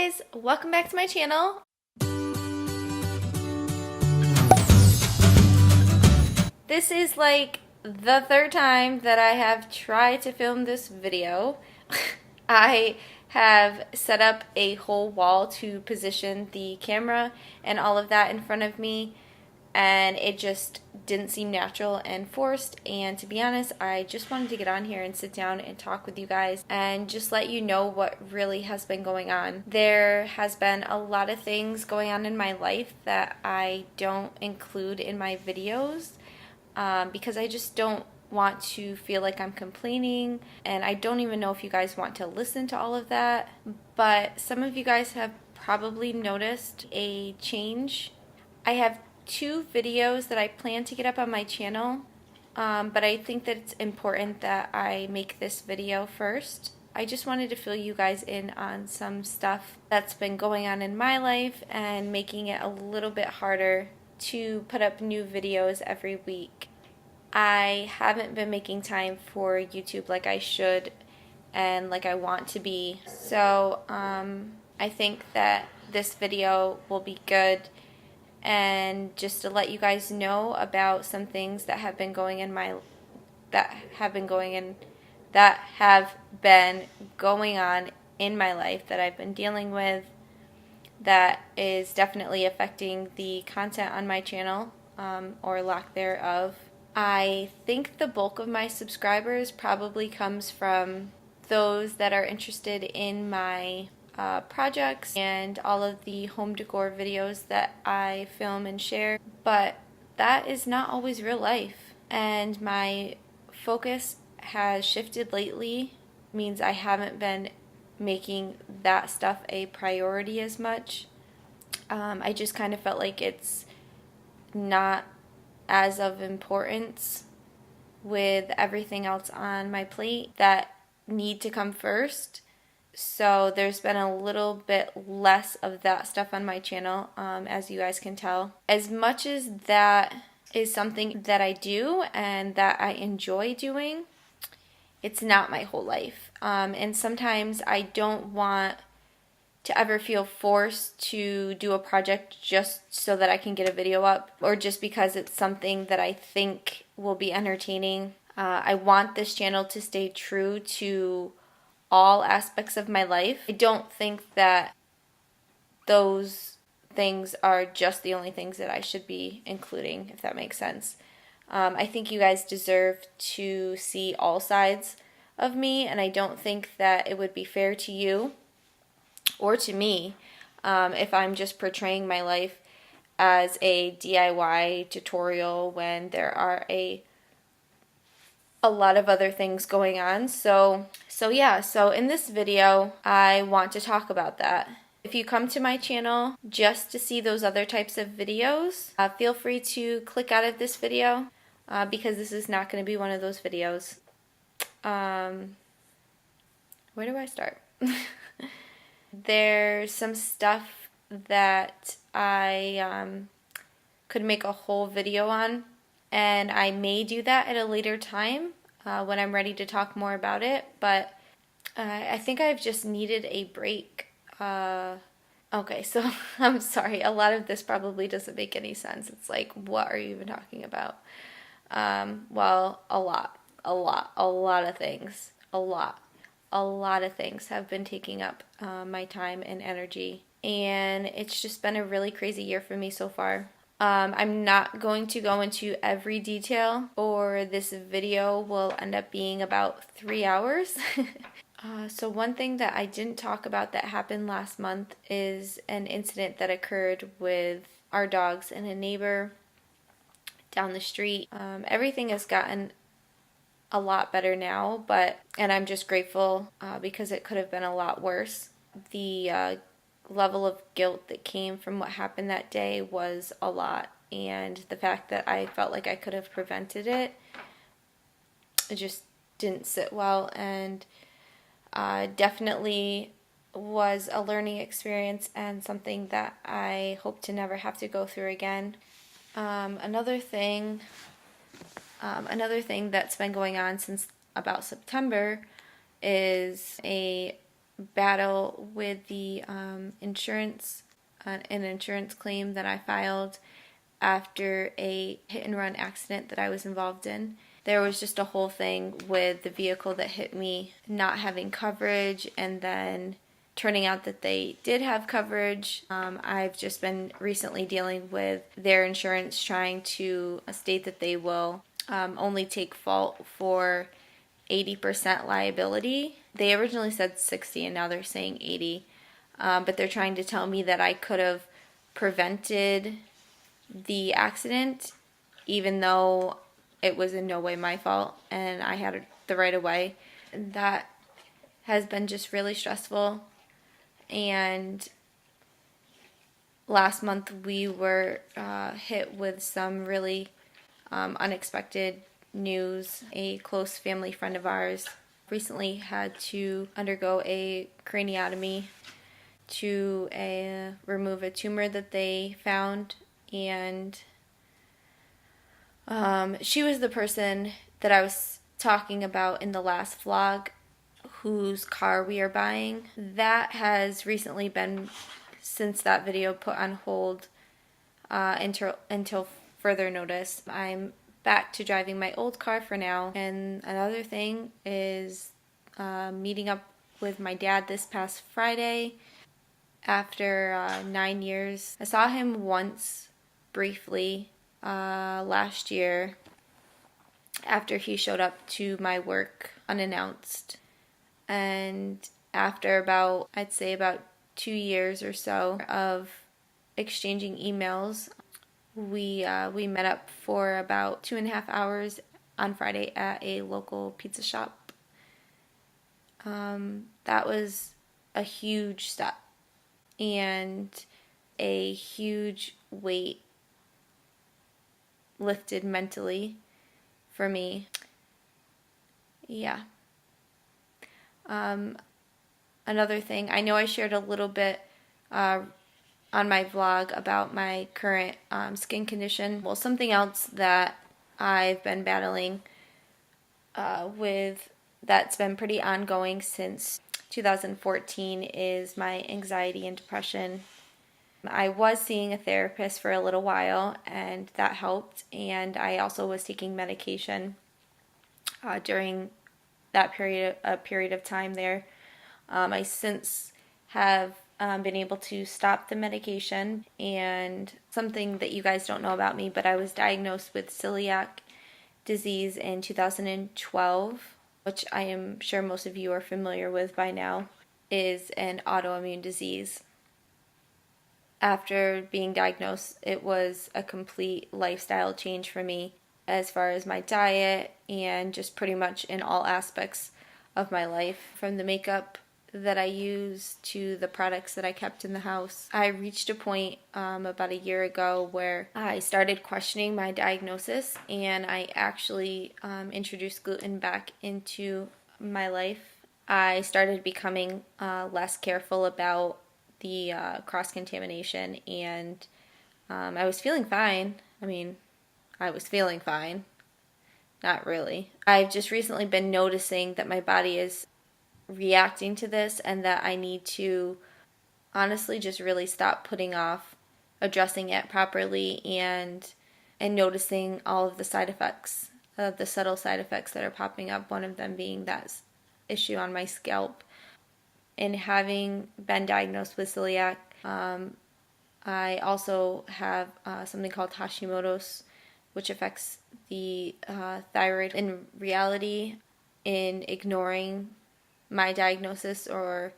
guys, welcome back to my channel. This is like the third time that I have tried to film this video. I have set up a whole wall to position the camera and all of that in front of me, and it just didn't seem natural and forced. And to be honest, I just wanted to get on here and sit down and talk with you guys and just let you know what really has been going on. There has been a lot of things going on in my life that I don't include in my videos because I just don't want to feel like I'm complaining, and I don't even know if you guys want to listen to all of that. But some of you guys have probably noticed a change. I have 2 videos that I plan to get up on my channel, but I think that it's important that I make this video first. I just wanted to fill you guys in on some stuff that's been going on in my life and making it a little bit harder to put up new videos every week. I haven't been making time for YouTube like I should and like I want to be. So I think that this video will be good, and just to let you guys know about some things that have been going on in my life that I've been dealing with, that is definitely affecting the content on my channel, or lack thereof. I think the bulk of my subscribers probably comes from those that are interested in my projects and all of the home decor videos that I film and share, but that is not always real life, and my focus has shifted lately. Means I haven't been making that stuff a priority as much. I just kind of felt like it's not as of importance with everything else on my plate that need to come first. So there's been a little bit less of that stuff on my channel, as you guys can tell. As much as that is something that I do and that I enjoy doing, it's not my whole life. And sometimes I don't want to ever feel forced to do a project just so that I can get a video up, or just because it's something that I think will be entertaining. I want this channel to stay true to all aspects of my life. I don't think that those things are just the only things that I should be including, if that makes sense. I think you guys deserve to see all sides of me, and I don't think that it would be fair to you or to me if I'm just portraying my life as a DIY tutorial when there are a lot of other things going on. So in this video, I want to talk about that. If you come to my channel just to see those other types of videos, feel free to click out of this video because this is not going to be one of those videos. Where do I start? There's some stuff that I could make a whole video on, and I may do that at a later time when I'm ready to talk more about it, but I think I've just needed a break. Okay, so I'm sorry, a lot of this probably doesn't make any sense. It's like, what are you even talking about? Well, a lot of things. A lot of things have been taking up my time and energy, and it's just been a really crazy year for me so far. I'm not going to go into every detail, or this video will end up being about 3 hours. So one thing that I didn't talk about that happened last month is an incident that occurred with our dogs and a neighbor down the street. Everything has gotten a lot better now, and I'm just grateful because it could have been a lot worse. The level of guilt that came from what happened that day was a lot, and the fact that I felt like I could have prevented it just didn't sit well, and definitely was a learning experience and something that I hope to never have to go through again. Another thing that's been going on since about September is a battle with the insurance, an insurance claim that I filed after a hit and run accident that I was involved in. There was just a whole thing with the vehicle that hit me not having coverage, and then turning out that they did have coverage. I've just been recently dealing with their insurance trying to state that they will only take fault for 80% liability. They originally said 60 and now they're saying 80. But they're trying to tell me that I could have prevented the accident even though it was in no way my fault and I had the right of way. That has been just really stressful. And last month we were hit with some really unexpected news. A close family friend of ours recently had to undergo a craniotomy to remove a tumor that they found, and she was the person that I was talking about in the last vlog whose car we are buying. That has recently been, since that video, put on hold until further notice. I'm back to driving my old car for now. And another thing is meeting up with my dad this past Friday after 9 years. I saw him once briefly last year after he showed up to my work unannounced. And after about 2 years or so of exchanging emails, we met up for about 2.5 hours on Friday at a local pizza shop. That was a huge step and a huge weight lifted mentally for me. Yeah. Another thing, I know I shared a little bit on my vlog about my current skin condition. Well, something else that I've been battling with that's been pretty ongoing since 2014 is my anxiety and depression. I was seeing a therapist for a little while and that helped, and I also was taking medication during that period of time there. I since have been able to stop the medication, and something that you guys don't know about me, but I was diagnosed with celiac disease in 2012, which I am sure most of you are familiar with by now, is an autoimmune disease. After being diagnosed, it was a complete lifestyle change for me as far as my diet and just pretty much in all aspects of my life, from the makeup that I use to the products that I kept in the house. I reached a point about a year ago where I started questioning my diagnosis, and I actually introduced gluten back into my life. I started becoming less careful about the cross-contamination, and I was feeling fine. I was feeling fine. Not really. I've just recently been noticing that my body is reacting to this and that I need to honestly just really stop putting off addressing it properly and noticing all of the side effects, the subtle side effects that are popping up, one of them being that issue on my scalp. And having been diagnosed with celiac, I also have something called Hashimoto's, which affects the thyroid. In reality, in ignoring my diagnosis or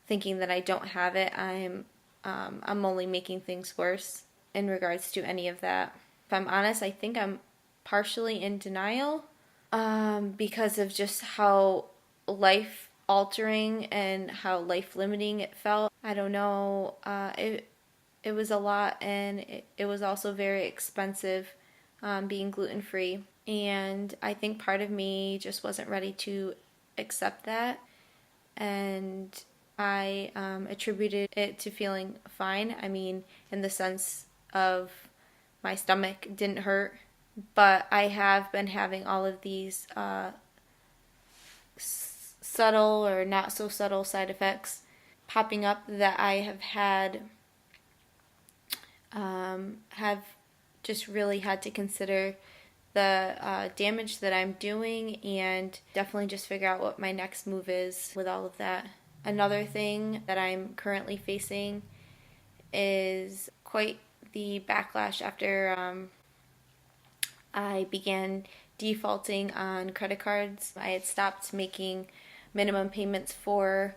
thinking that I don't have it, I'm only making things worse in regards to any of that. If I'm honest, I think I'm partially in denial because of just how life altering and how life limiting it felt. I don't know. It was a lot, and it was also very expensive being gluten free. And I think part of me just wasn't ready to accept that. And I attributed it to feeling fine. In the sense of my stomach didn't hurt. But I have been having all of these subtle or not so subtle side effects popping up that I have had, have just really had to consider the damage that I'm doing and definitely just figure out what my next move is with all of that. Another thing that I'm currently facing is quite the backlash after I began defaulting on credit cards. I had stopped making minimum payments for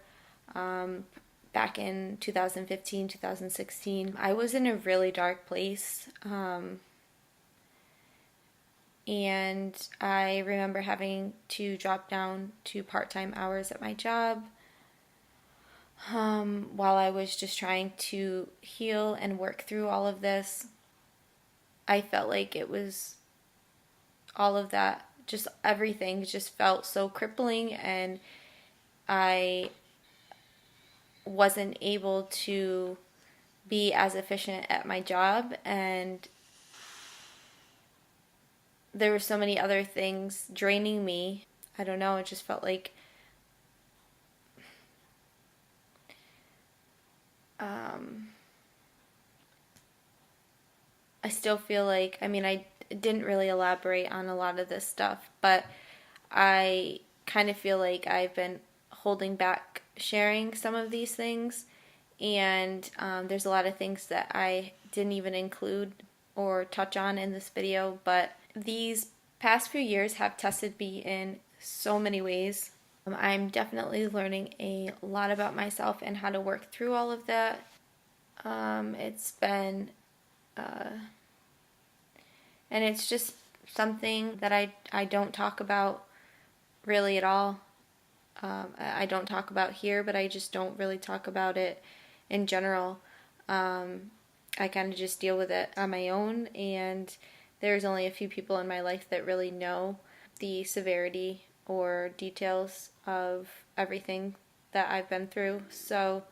back in 2015, 2016. I was in a really dark place. And I remember having to drop down to part-time hours at my job while I was just trying to heal and work through all of this. I felt like it was all of that, just everything just felt so crippling, and I wasn't able to be as efficient at my job, and there were so many other things draining me. I don't know, it just felt like I still feel like, I mean, I didn't really elaborate on a lot of this stuff, but I kind of feel like I've been holding back sharing some of these things, and there's a lot of things that I didn't even include or touch on in this video, but these past few years have tested me in so many ways. I'm definitely learning a lot about myself and how to work through all of that. It's been, and it's just something that I don't talk about really at all. I don't talk about here, but I just don't really talk about it in general. I kind of just deal with it on my own, and there's only a few people in my life that really know the severity or details of everything that I've been through. So,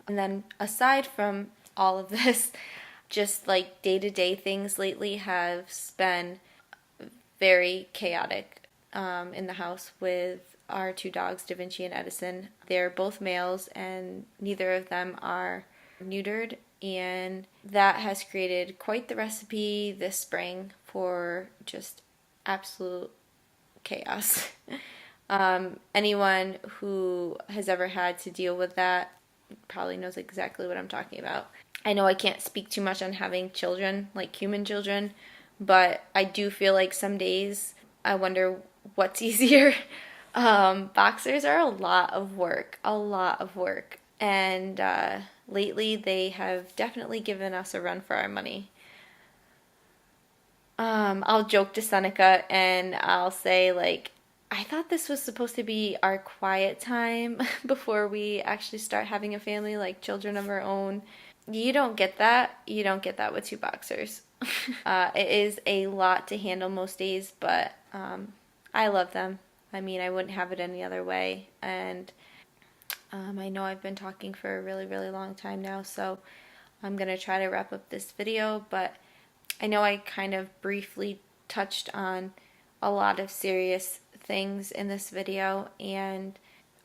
and then aside from all of this, just like day-to-day things lately have been very chaotic in the house with our two dogs, Da Vinci and Edison. They're both males, and neither of them are neutered, and that has created quite the recipe this spring for just absolute chaos. Anyone who has ever had to deal with that probably knows exactly what I'm talking about. I know I can't speak too much on having children, like human children, but I do feel like some days I wonder what's easier. Boxers are a lot of work, and lately they have definitely given us a run for our money. I'll joke to Seneca and I'll say, like, I thought this was supposed to be our quiet time before we actually start having a family, like children of our own. You don't get that. You don't get that with two boxers. It is a lot to handle most days, but I love them. I mean, I wouldn't have it any other way. And I know I've been talking for a really, really long time now, so I'm going to try to wrap up this video, but I know I kind of briefly touched on a lot of serious things in this video and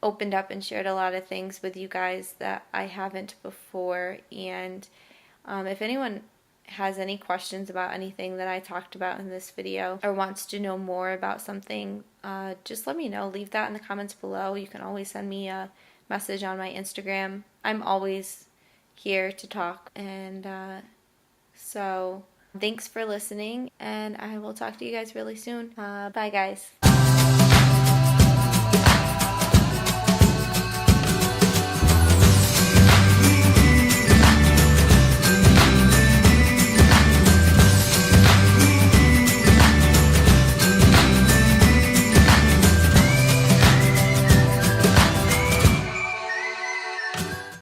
opened up and shared a lot of things with you guys that I haven't before. And if anyone has any questions about anything that I talked about in this video or wants to know more about something, just let me know. Leave that in the comments below. You can always send me a message on my Instagram. I'm always here to talk. And so thanks for listening, and I will talk to you guys really soon. Bye guys.